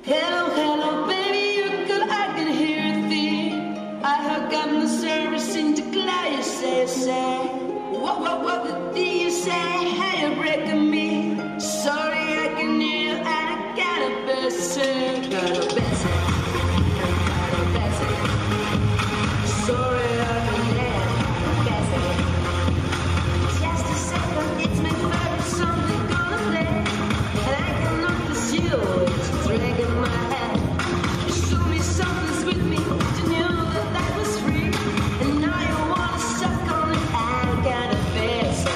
Hello, hello, baby, you could, I can hear a thing. I hook up the service into cloud, you say. What do you say? Hey, you're breaking me. Sorry, I can hear you, and I gotta better. Gotta better. Sorry, I can hear better. Just a second, it's my favorite song they're gonna play. And I cannot pursue it's dragging my head. Show me something sweet me, you knew that was free. And now you wanna suck on it, I gotta better.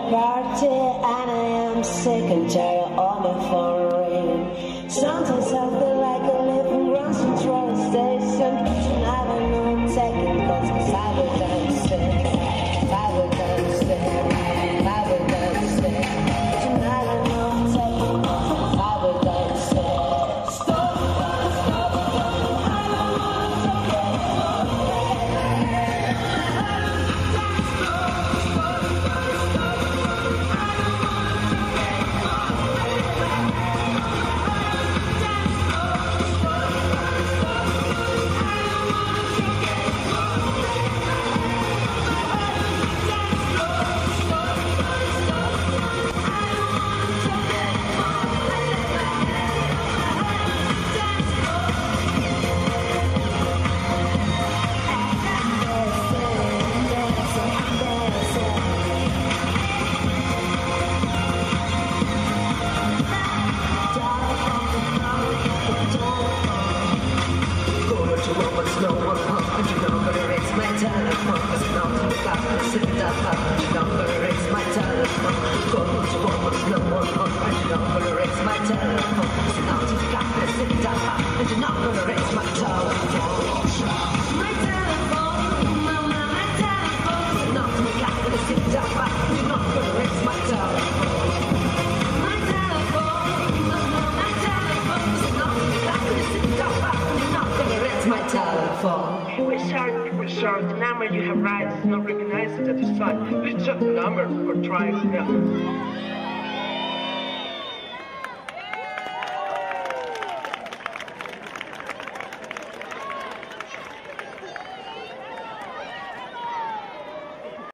Party, and I am sick and tired of my phone ringing. Sometimes I feel like I live in Grand Central Station. Tonight I know I'm taking calls, 'cause I will dance, I will dance, I will dance. Tonight I know I'm taking calls, I will dance. Stop, stop, I don't wanna take We're short. The number you have right is not recognized at this time. Please check the number or try it again.